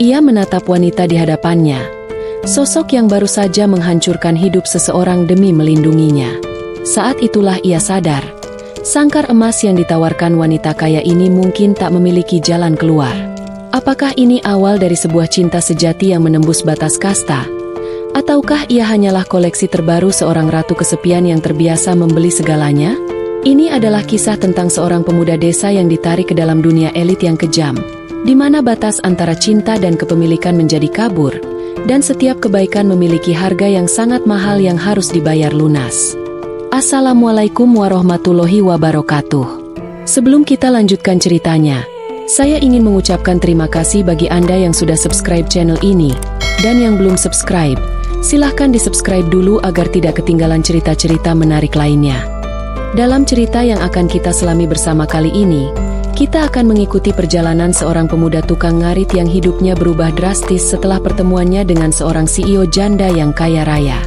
Ia menatap wanita di hadapannya, sosok yang baru saja menghancurkan hidup seseorang demi melindunginya. Saat itulah ia sadar, sangkar emas yang ditawarkan wanita kaya ini mungkin tak memiliki jalan keluar. Apakah ini awal dari sebuah cinta sejati yang menembus batas kasta? Ataukah ia hanyalah koleksi terbaru seorang ratu kesepian yang terbiasa membeli segalanya? Ini adalah kisah tentang seorang pemuda desa yang ditarik ke dalam dunia elit yang kejam, di mana batas antara cinta dan kepemilikan menjadi kabur, dan setiap kebaikan memiliki harga yang sangat mahal yang harus dibayar lunas. Assalamualaikum warahmatullahi wabarakatuh. Sebelum kita lanjutkan ceritanya, saya ingin mengucapkan terima kasih bagi Anda yang sudah subscribe channel ini, dan yang belum subscribe, silahkan di-subscribe dulu agar tidak ketinggalan cerita-cerita menarik lainnya. Dalam cerita yang akan kita selami bersama kali ini, kita akan mengikuti perjalanan seorang pemuda tukang ngarit yang hidupnya berubah drastis setelah pertemuannya dengan seorang CEO janda yang kaya raya.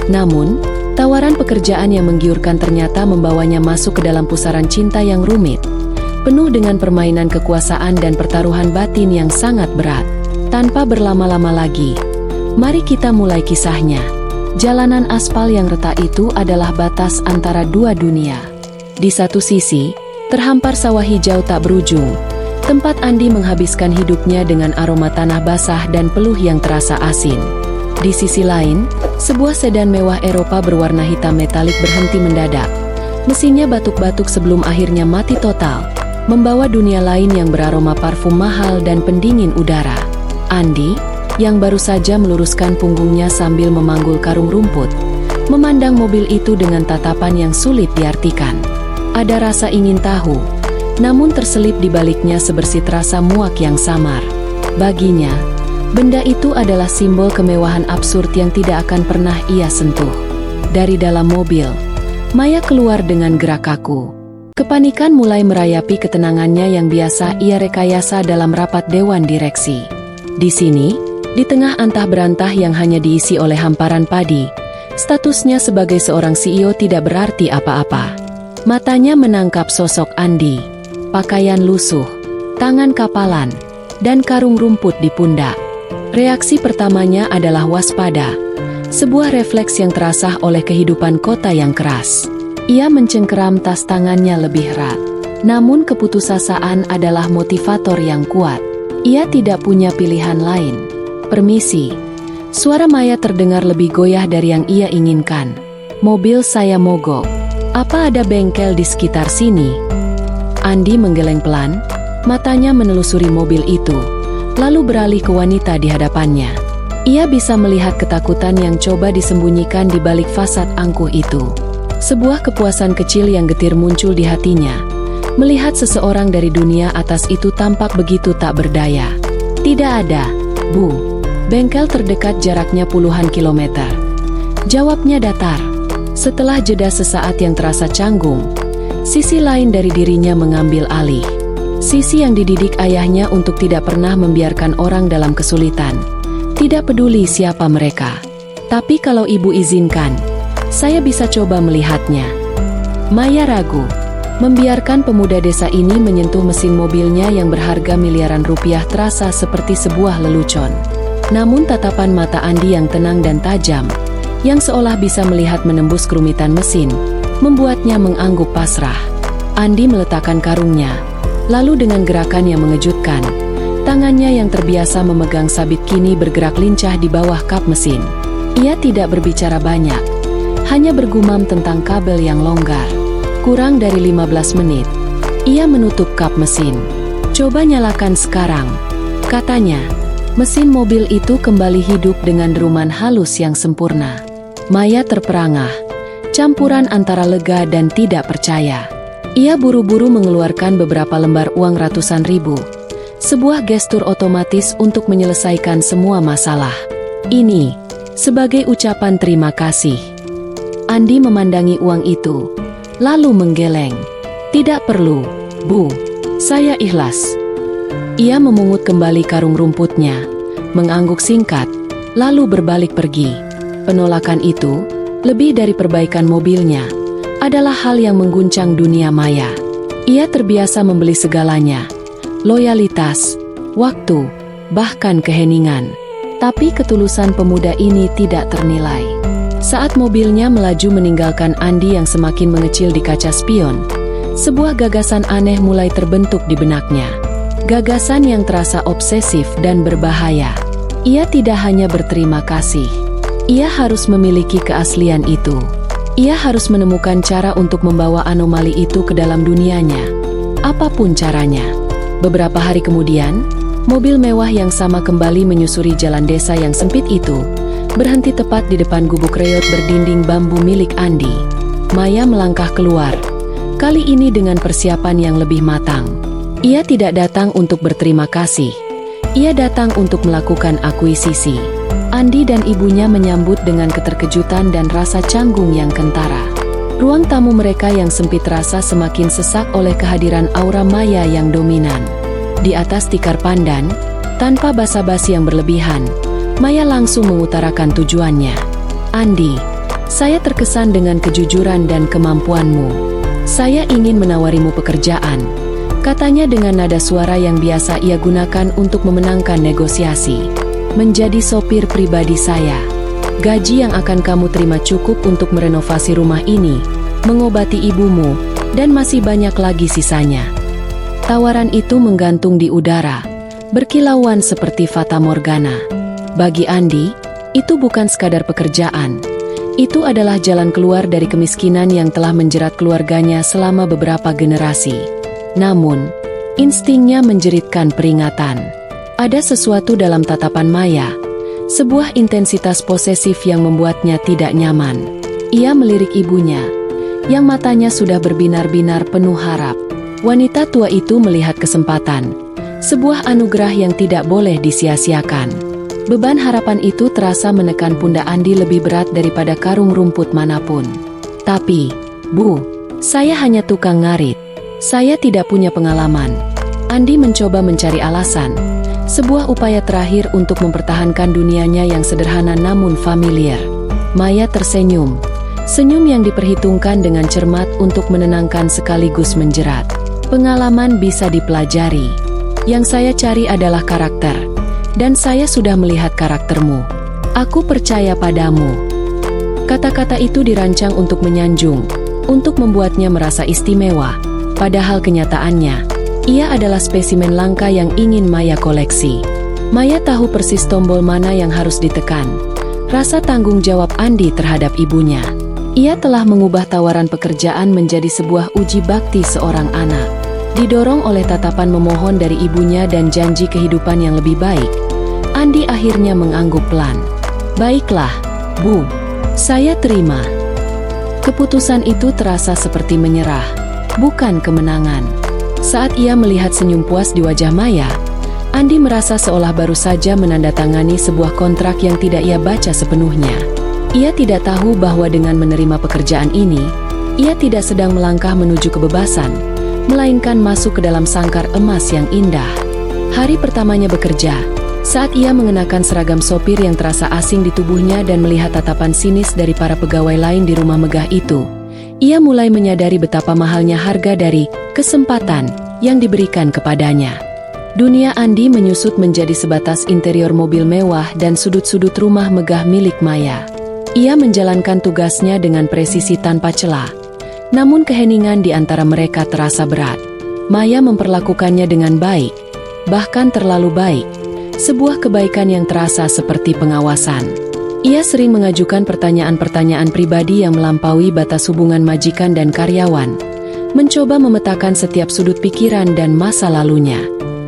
Namun, tawaran pekerjaan yang menggiurkan ternyata membawanya masuk ke dalam pusaran cinta yang rumit, penuh dengan permainan kekuasaan dan pertaruhan batin yang sangat berat. Tanpa berlama-lama lagi, mari kita mulai kisahnya. Jalanan aspal yang retak itu adalah batas antara dua dunia. Di satu sisi, terhampar sawah hijau tak berujung, tempat Andi menghabiskan hidupnya dengan aroma tanah basah dan peluh yang terasa asin. Di sisi lain, sebuah sedan mewah Eropa berwarna hitam metalik berhenti mendadak. Mesinnya batuk-batuk sebelum akhirnya mati total, membawa dunia lain yang beraroma parfum mahal dan pendingin udara. Andi, yang baru saja meluruskan punggungnya sambil memanggul karung rumput, memandang mobil itu dengan tatapan yang sulit diartikan. Ada rasa ingin tahu, namun terselip di baliknya sebersit rasa muak yang samar. Baginya, benda itu adalah simbol kemewahan absurd yang tidak akan pernah ia sentuh. Dari dalam mobil, Maya keluar dengan gerak kaku. Kepanikan mulai merayapi ketenangannya yang biasa ia rekayasa dalam rapat dewan direksi. Di sini, di tengah antah berantah yang hanya diisi oleh hamparan padi, statusnya sebagai seorang CEO tidak berarti apa-apa. Matanya menangkap sosok Andi, pakaian lusuh, tangan kapalan, dan karung rumput di pundak. Reaksi pertamanya adalah waspada, sebuah refleks yang terasah oleh kehidupan kota yang keras. Ia mencengkeram tas tangannya lebih erat. Namun keputusasaan adalah motivator yang kuat. Ia tidak punya pilihan lain. Permisi. Suara Maya terdengar lebih goyah dari yang ia inginkan. Mobil saya mogok. Apa ada bengkel di sekitar sini? Andi menggeleng pelan, matanya menelusuri mobil itu, lalu beralih ke wanita di hadapannya. Ia bisa melihat ketakutan yang coba disembunyikan di balik fasad angkuh itu. Sebuah kepuasan kecil yang getir muncul di hatinya, melihat seseorang dari dunia atas itu tampak begitu tak berdaya. Tidak ada, Bu. Bengkel terdekat jaraknya puluhan kilometer. Jawabnya datar. Setelah jeda sesaat yang terasa canggung, sisi lain dari dirinya mengambil alih. Sisi yang dididik ayahnya untuk tidak pernah membiarkan orang dalam kesulitan. Tidak peduli siapa mereka. Tapi kalau Ibu izinkan, saya bisa coba melihatnya. Maya ragu. Membiarkan pemuda desa ini menyentuh mesin mobilnya yang berharga miliaran rupiah terasa seperti sebuah lelucon. Namun tatapan mata Andi yang tenang dan tajam, yang seolah bisa melihat menembus kerumitan mesin, membuatnya mengangguk pasrah. Andi meletakkan karungnya, lalu dengan gerakan yang mengejutkan, tangannya yang terbiasa memegang sabit kini bergerak lincah di bawah kap mesin. Ia tidak berbicara banyak, hanya bergumam tentang kabel yang longgar. Kurang dari 15 menit, ia menutup kap mesin. Coba nyalakan sekarang, katanya. Mesin mobil itu kembali hidup dengan deruman halus yang sempurna. Maya terperangah, campuran antara lega dan tidak percaya. Ia buru-buru mengeluarkan beberapa lembar uang ratusan ribu, sebuah gestur otomatis untuk menyelesaikan semua masalah. Ini, sebagai ucapan terima kasih. Andi memandangi uang itu, lalu menggeleng. Tidak perlu, Bu. Saya ikhlas. Ia memungut kembali karung rumputnya, mengangguk singkat, lalu berbalik pergi. Penolakan itu, lebih dari perbaikan mobilnya, adalah hal yang mengguncang dunia Maya. Ia terbiasa membeli segalanya, loyalitas, waktu, bahkan keheningan. Tapi ketulusan pemuda ini tidak ternilai. Saat mobilnya melaju meninggalkan Andi yang semakin mengecil di kaca spion, sebuah gagasan aneh mulai terbentuk di benaknya. Gagasan yang terasa obsesif dan berbahaya. Ia tidak hanya berterima kasih. Ia harus memiliki keaslian itu. Ia harus menemukan cara untuk membawa anomali itu ke dalam dunianya. Apapun caranya. Beberapa hari kemudian, mobil mewah yang sama kembali menyusuri jalan desa yang sempit itu, berhenti tepat di depan gubuk reot berdinding bambu milik Andi. Maya melangkah keluar, kali ini dengan persiapan yang lebih matang. Ia tidak datang untuk berterima kasih. Ia datang untuk melakukan akuisisi. Andi dan ibunya menyambut dengan keterkejutan dan rasa canggung yang kentara. Ruang tamu mereka yang sempit terasa semakin sesak oleh kehadiran aura Maya yang dominan. Di atas tikar pandan, tanpa basa-basi yang berlebihan, Maya langsung mengutarakan tujuannya. Andi, saya terkesan dengan kejujuran dan kemampuanmu. Saya ingin menawarimu pekerjaan, katanya dengan nada suara yang biasa ia gunakan untuk memenangkan negosiasi. Menjadi sopir pribadi saya. Gaji yang akan kamu terima cukup untuk merenovasi rumah ini, mengobati ibumu, dan masih banyak lagi sisanya. Tawaran itu menggantung di udara, berkilauan seperti fata morgana. Bagi Andi, itu bukan sekadar pekerjaan. Itu adalah jalan keluar dari kemiskinan yang telah menjerat keluarganya selama beberapa generasi. Namun, instingnya menjeritkan peringatan. Ada sesuatu dalam tatapan Maya, sebuah intensitas posesif yang membuatnya tidak nyaman. Ia melirik ibunya, yang matanya sudah berbinar-binar penuh harap. Wanita tua itu melihat kesempatan, sebuah anugerah yang tidak boleh disia-siakan. Beban harapan itu terasa menekan pundak Andi lebih berat daripada karung rumput manapun. Tapi, Bu, saya hanya tukang ngarit. Saya tidak punya pengalaman. Andi mencoba mencari alasan, sebuah upaya terakhir untuk mempertahankan dunianya yang sederhana namun familiar. Maya tersenyum, senyum yang diperhitungkan dengan cermat untuk menenangkan sekaligus menjerat. Pengalaman bisa dipelajari. Yang saya cari adalah karakter. Dan saya sudah melihat karaktermu. Aku percaya padamu. Kata-kata itu dirancang untuk menyanjung, untuk membuatnya merasa istimewa. Padahal kenyataannya, ia adalah spesimen langka yang ingin Maya koleksi. Maya tahu persis tombol mana yang harus ditekan. Rasa tanggung jawab Andi terhadap ibunya. Ia telah mengubah tawaran pekerjaan menjadi sebuah uji bakti seorang anak. Didorong oleh tatapan memohon dari ibunya dan janji kehidupan yang lebih baik, Andi akhirnya mengangguk pelan. Baiklah, Bu, saya terima. Keputusan itu terasa seperti menyerah, bukan kemenangan. Saat ia melihat senyum puas di wajah Maya, Andi merasa seolah baru saja menandatangani sebuah kontrak yang tidak ia baca sepenuhnya. Ia tidak tahu bahwa dengan menerima pekerjaan ini, ia tidak sedang melangkah menuju kebebasan, melainkan masuk ke dalam sangkar emas yang indah. Hari pertamanya bekerja, saat ia mengenakan seragam sopir yang terasa asing di tubuhnya dan melihat tatapan sinis dari para pegawai lain di rumah megah itu, ia mulai menyadari betapa mahalnya harga dari kesempatan yang diberikan kepadanya. Dunia Andi menyusut menjadi sebatas interior mobil mewah dan sudut-sudut rumah megah milik Maya. Ia menjalankan tugasnya dengan presisi tanpa celah. Namun keheningan di antara mereka terasa berat. Maya memperlakukannya dengan baik, bahkan terlalu baik. Sebuah kebaikan yang terasa seperti pengawasan. Ia sering mengajukan pertanyaan-pertanyaan pribadi yang melampaui batas hubungan majikan dan karyawan. Mencoba memetakan setiap sudut pikiran dan masa lalunya.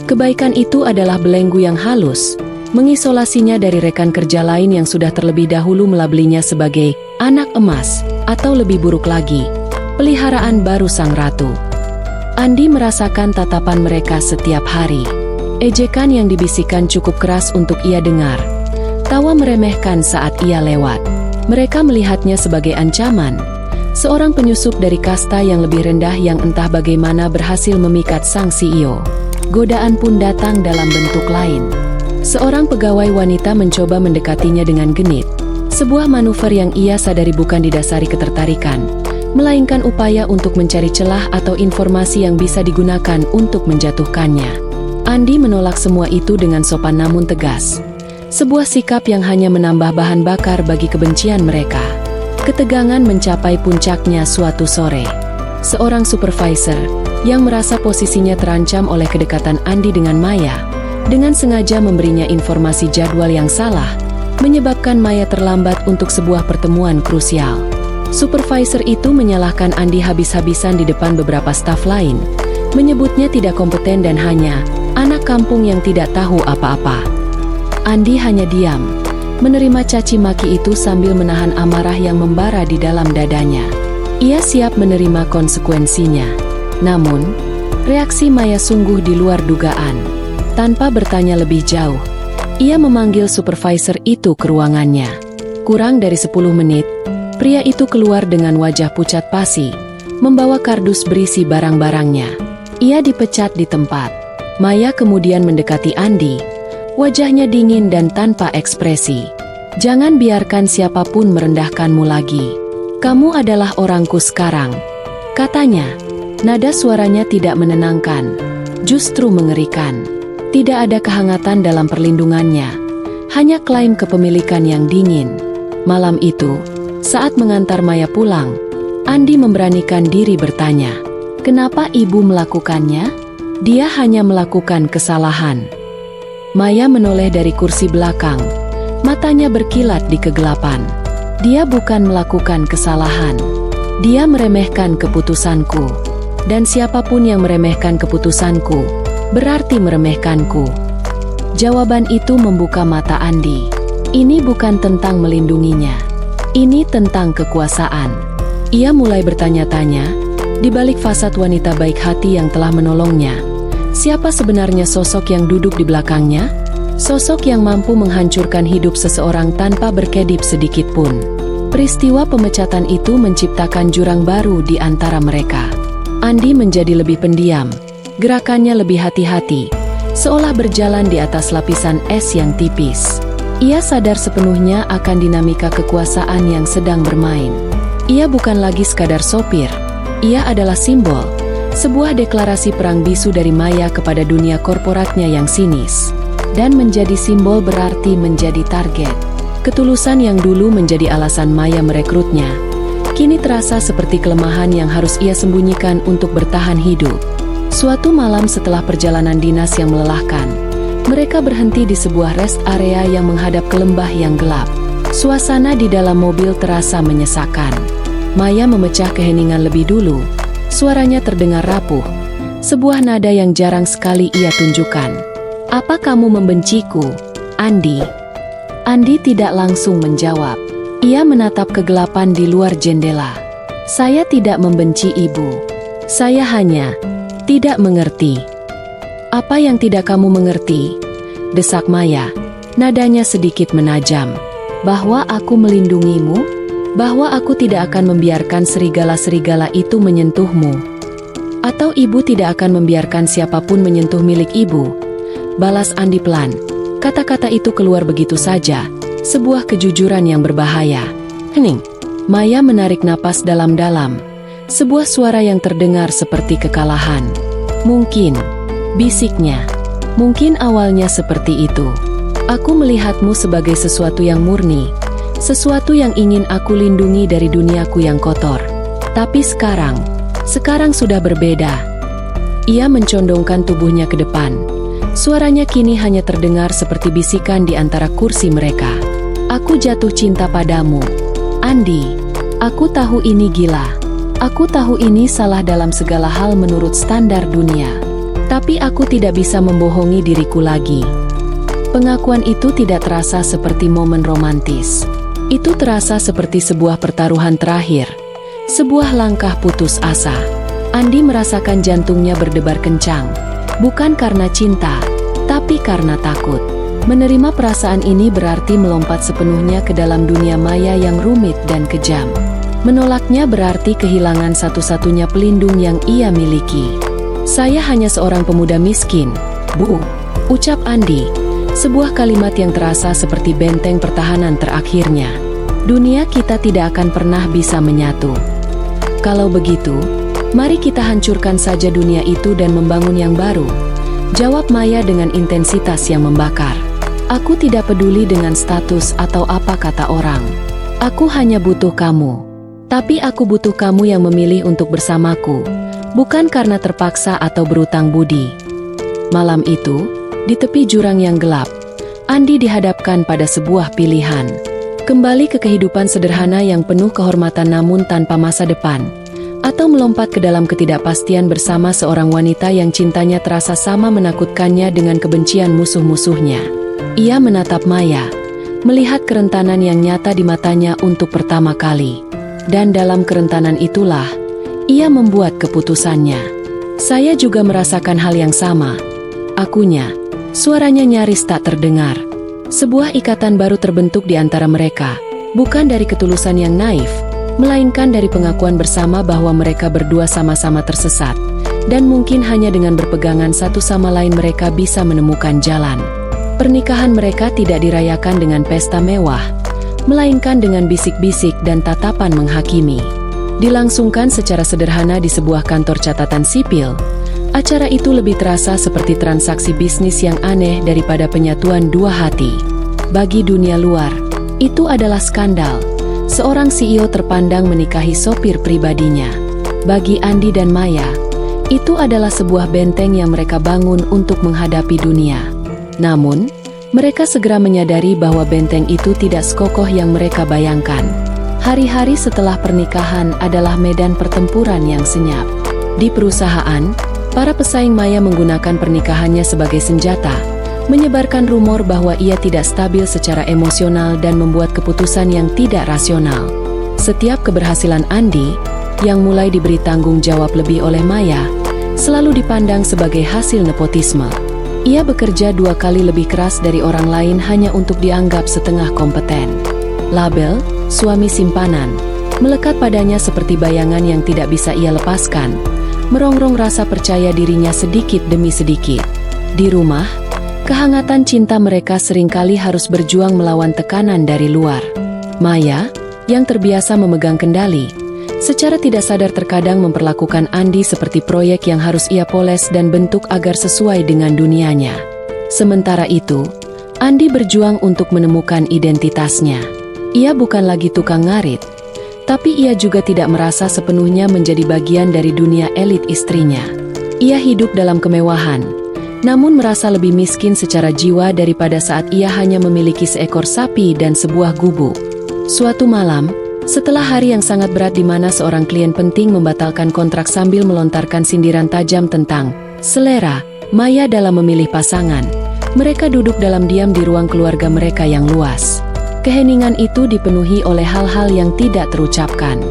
Kebaikan itu adalah belenggu yang halus, mengisolasinya dari rekan kerja lain yang sudah terlebih dahulu melabelinya sebagai anak emas, atau lebih buruk lagi, peliharaan baru sang ratu. Andi merasakan tatapan mereka setiap hari. Ejekan yang dibisikkan cukup keras untuk ia dengar. Tawa meremehkan saat ia lewat. Mereka melihatnya sebagai ancaman. Seorang penyusup dari kasta yang lebih rendah yang entah bagaimana berhasil memikat sang CEO. Godaan pun datang dalam bentuk lain. Seorang pegawai wanita mencoba mendekatinya dengan genit. Sebuah manuver yang ia sadari bukan didasari ketertarikan, melainkan upaya untuk mencari celah atau informasi yang bisa digunakan untuk menjatuhkannya. Andi menolak semua itu dengan sopan namun tegas. Sebuah sikap yang hanya menambah bahan bakar bagi kebencian mereka. Ketegangan mencapai puncaknya suatu sore. Seorang supervisor yang merasa posisinya terancam oleh kedekatan Andi dengan Maya, dengan sengaja memberinya informasi jadwal yang salah, menyebabkan Maya terlambat untuk sebuah pertemuan krusial. Supervisor itu menyalahkan Andi habis-habisan di depan beberapa staf lain, menyebutnya tidak kompeten dan hanya anak kampung yang tidak tahu apa-apa. Andi hanya diam, menerima caci maki itu sambil menahan amarah yang membara di dalam dadanya. Ia siap menerima konsekuensinya. Namun, reaksi Maya sungguh di luar dugaan. Tanpa bertanya lebih jauh, ia memanggil supervisor itu ke ruangannya. Kurang dari 10 menit, pria itu keluar dengan wajah pucat pasi, membawa kardus berisi barang-barangnya. Ia dipecat di tempat. Maya kemudian mendekati Andi, wajahnya dingin dan tanpa ekspresi. "Jangan biarkan siapapun merendahkanmu lagi. Kamu adalah orangku sekarang," katanya. Nada suaranya tidak menenangkan, justru mengerikan. Tidak ada kehangatan dalam perlindungannya, hanya klaim kepemilikan yang dingin. Malam itu, saat mengantar Maya pulang, Andi memberanikan diri bertanya, "Kenapa ibu melakukannya?" "Dia hanya melakukan kesalahan." Maya menoleh dari kursi belakang, matanya berkilat di kegelapan. "Dia bukan melakukan kesalahan. Dia meremehkan keputusanku. Dan siapapun yang meremehkan keputusanku, berarti meremehkanku." Jawaban itu membuka mata Andi. Ini bukan tentang melindunginya. Ini tentang kekuasaan. Ia mulai bertanya-tanya, di balik fasad wanita baik hati yang telah menolongnya, siapa sebenarnya sosok yang duduk di belakangnya? Sosok yang mampu menghancurkan hidup seseorang tanpa berkedip sedikit pun. Peristiwa pemecatan itu menciptakan jurang baru di antara mereka. Andi menjadi lebih pendiam, gerakannya lebih hati-hati, seolah berjalan di atas lapisan es yang tipis. Ia sadar sepenuhnya akan dinamika kekuasaan yang sedang bermain. Ia bukan lagi sekadar sopir, ia adalah simbol. Sebuah deklarasi perang bisu dari Maya kepada dunia korporatnya yang sinis. Dan menjadi simbol berarti menjadi target. Ketulusan yang dulu menjadi alasan Maya merekrutnya, kini terasa seperti kelemahan yang harus ia sembunyikan untuk bertahan hidup. Suatu malam setelah perjalanan dinas yang melelahkan, mereka berhenti di sebuah rest area yang menghadap ke lembah yang gelap. Suasana di dalam mobil terasa menyesakan. Maya memecah keheningan lebih dulu. Suaranya terdengar rapuh, sebuah nada yang jarang sekali ia tunjukkan. "Apa kamu membenciku, Andi?" Andi tidak langsung menjawab. Ia menatap kegelapan di luar jendela. "Saya tidak membenci ibu. Saya hanya tidak mengerti." "Apa yang tidak kamu mengerti?" desak Maya. Nadanya sedikit menajam. "Bahwa aku melindungimu? Bahwa aku tidak akan membiarkan serigala-serigala itu menyentuhmu? Atau ibu tidak akan membiarkan siapapun menyentuh milik ibu?" Balas Andi pelan. Kata-kata itu keluar begitu saja, sebuah kejujuran yang berbahaya. "Hening." Maya menarik napas dalam-dalam. Sebuah suara yang terdengar seperti kekalahan. "Mungkin," bisiknya. "Mungkin awalnya seperti itu. Aku melihatmu sebagai sesuatu yang murni, sesuatu yang ingin aku lindungi dari duniaku yang kotor. Tapi sekarang sudah berbeda." Ia mencondongkan tubuhnya ke depan. Suaranya kini hanya terdengar seperti bisikan di antara kursi mereka. "Aku jatuh cinta padamu, Andi. Aku tahu ini gila. Aku tahu ini salah dalam segala hal menurut standar dunia. Tapi aku tidak bisa membohongi diriku lagi." Pengakuan itu tidak terasa seperti momen romantis. Itu terasa seperti sebuah pertaruhan terakhir, sebuah langkah putus asa. Andi merasakan jantungnya berdebar kencang, bukan karena cinta, tapi karena takut. Menerima perasaan ini berarti melompat sepenuhnya ke dalam dunia Maya yang rumit dan kejam. Menolaknya berarti kehilangan satu-satunya pelindung yang ia miliki. "Saya hanya seorang pemuda miskin, Bu," ucap Andi. Sebuah kalimat yang terasa seperti benteng pertahanan terakhirnya. "Dunia kita tidak akan pernah bisa menyatu. Kalau begitu, mari kita hancurkan saja dunia itu dan membangun yang baru. Jawab Maya dengan intensitas yang membakar. Aku tidak peduli dengan status atau apa kata orang. Aku hanya butuh kamu. Tapi aku butuh kamu yang memilih untuk bersamaku, bukan karena terpaksa atau berutang budi. Malam itu, di tepi jurang yang gelap, Andi dihadapkan pada sebuah pilihan. Kembali ke kehidupan sederhana yang penuh kehormatan namun tanpa masa depan, atau melompat ke dalam ketidakpastian bersama seorang wanita yang cintanya terasa sama menakutkannya dengan kebencian musuh-musuhnya. Ia menatap Maya, melihat kerentanan yang nyata di matanya untuk pertama kali. Dan dalam kerentanan itulah, ia membuat keputusannya. Saya juga merasakan hal yang sama. Akunya, suaranya nyaris tak terdengar. Sebuah ikatan baru terbentuk di antara mereka, bukan dari ketulusan yang naif, melainkan dari pengakuan bersama bahwa mereka berdua sama-sama tersesat. Dan mungkin hanya dengan berpegangan satu sama lain mereka bisa menemukan jalan. Pernikahan mereka tidak dirayakan dengan pesta mewah, melainkan dengan bisik-bisik dan tatapan menghakimi. Dilangsungkan secara sederhana di sebuah kantor catatan sipil, acara itu lebih terasa seperti transaksi bisnis yang aneh daripada penyatuan dua hati. Bagi dunia luar, itu adalah skandal. Seorang CEO terpandang menikahi sopir pribadinya. Bagi Andi dan Maya, itu adalah sebuah benteng yang mereka bangun untuk menghadapi dunia. Namun, mereka segera menyadari bahwa benteng itu tidak sekokoh yang mereka bayangkan. Hari-hari setelah pernikahan adalah medan pertempuran yang senyap. Di perusahaan, para pesaing Maya menggunakan pernikahannya sebagai senjata, menyebarkan rumor bahwa ia tidak stabil secara emosional dan membuat keputusan yang tidak rasional. Setiap keberhasilan Andi, yang mulai diberi tanggung jawab lebih oleh Maya, selalu dipandang sebagai hasil nepotisme. Ia bekerja 2 kali lebih keras dari orang lain hanya untuk dianggap setengah kompeten. Label, suami simpanan, melekat padanya seperti bayangan yang tidak bisa ia lepaskan, merongrong rasa percaya dirinya sedikit demi sedikit. Di rumah, kehangatan cinta mereka seringkali harus berjuang melawan tekanan dari luar. Maya, yang terbiasa memegang kendali, secara tidak sadar terkadang memperlakukan Andi seperti proyek yang harus ia poles dan bentuk agar sesuai dengan dunianya. Sementara itu, Andi berjuang untuk menemukan identitasnya. Ia bukan lagi tukang ngarit, tapi ia juga tidak merasa sepenuhnya menjadi bagian dari dunia elit istrinya. Ia hidup dalam kemewahan, namun merasa lebih miskin secara jiwa daripada saat ia hanya memiliki seekor sapi dan sebuah gubuk. Suatu malam, setelah hari yang sangat berat di mana seorang klien penting membatalkan kontrak sambil melontarkan sindiran tajam tentang selera Maya dalam memilih pasangan, mereka duduk dalam diam di ruang keluarga mereka yang luas. Keheningan itu dipenuhi oleh hal-hal yang tidak terucapkan.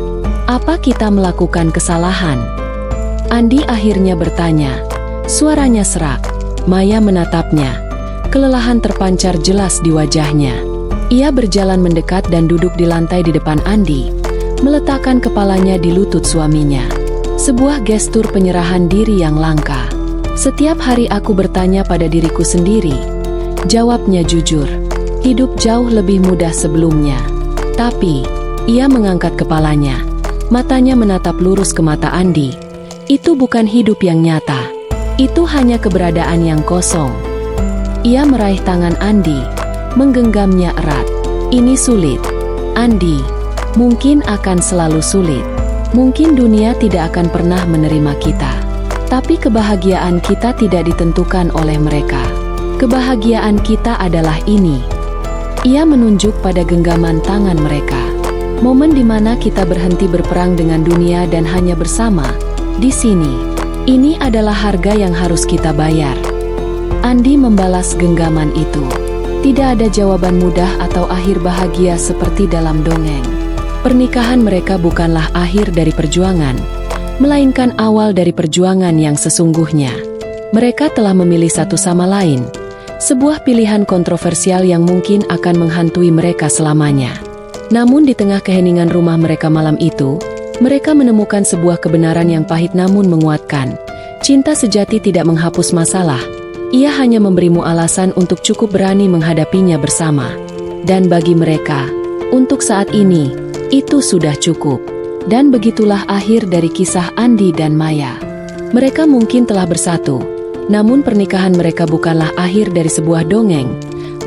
Apa kita melakukan kesalahan? Andi akhirnya bertanya. Suaranya serak. Maya menatapnya. Kelelahan terpancar jelas di wajahnya. Ia berjalan mendekat dan duduk di lantai di depan Andi, meletakkan kepalanya di lutut suaminya. Sebuah gestur penyerahan diri yang langka. Setiap hari aku bertanya pada diriku sendiri. Jawabnya jujur. Hidup jauh lebih mudah sebelumnya. Tapi, ia mengangkat kepalanya. Matanya menatap lurus ke mata Andi. Itu bukan hidup yang nyata. Itu hanya keberadaan yang kosong. Ia meraih tangan Andi, menggenggamnya erat. Ini sulit, Andi. Mungkin akan selalu sulit. Mungkin dunia tidak akan pernah menerima kita. Tapi kebahagiaan kita tidak ditentukan oleh mereka. Kebahagiaan kita adalah ini. Ia menunjuk pada genggaman tangan mereka. Momen di mana kita berhenti berperang dengan dunia dan hanya bersama, di sini. Ini adalah harga yang harus kita bayar. Andi membalas genggaman itu. Tidak ada jawaban mudah atau akhir bahagia seperti dalam dongeng. Pernikahan mereka bukanlah akhir dari perjuangan, melainkan awal dari perjuangan yang sesungguhnya. Mereka telah memilih satu sama lain, sebuah pilihan kontroversial yang mungkin akan menghantui mereka selamanya. Namun di tengah keheningan rumah mereka malam itu, mereka menemukan sebuah kebenaran yang pahit namun menguatkan. Cinta sejati tidak menghapus masalah. Ia hanya memberimu alasan untuk cukup berani menghadapinya bersama. Dan bagi mereka, untuk saat ini, itu sudah cukup. Dan begitulah akhir dari kisah Andi dan Maya. Mereka mungkin telah bersatu, Namun pernikahan mereka bukanlah akhir dari sebuah dongeng,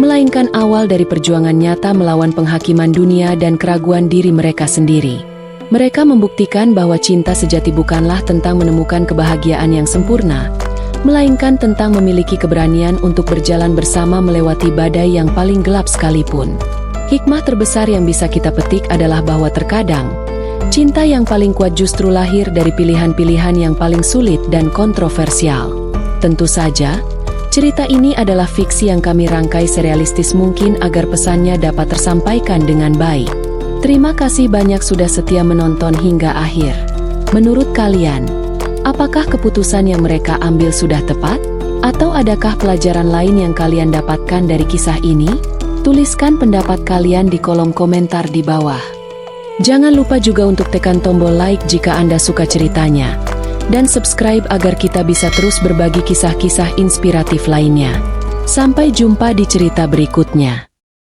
melainkan awal dari perjuangan nyata melawan penghakiman dunia dan keraguan diri mereka sendiri. Mereka membuktikan bahwa cinta sejati bukanlah tentang menemukan kebahagiaan yang sempurna, melainkan tentang memiliki keberanian untuk berjalan bersama melewati badai yang paling gelap sekalipun. Hikmah terbesar yang bisa kita petik adalah bahwa terkadang, cinta yang paling kuat justru lahir dari pilihan-pilihan yang paling sulit dan kontroversial. Tentu saja, cerita ini adalah fiksi yang kami rangkai serealistis mungkin agar pesannya dapat tersampaikan dengan baik. Terima kasih banyak sudah setia menonton hingga akhir. Menurut kalian, apakah keputusan yang mereka ambil sudah tepat? Atau adakah pelajaran lain yang kalian dapatkan dari kisah ini? Tuliskan pendapat kalian di kolom komentar di bawah. Jangan lupa juga untuk tekan tombol like jika Anda suka ceritanya. Dan subscribe agar kita bisa terus berbagi kisah-kisah inspiratif lainnya. Sampai jumpa di cerita berikutnya.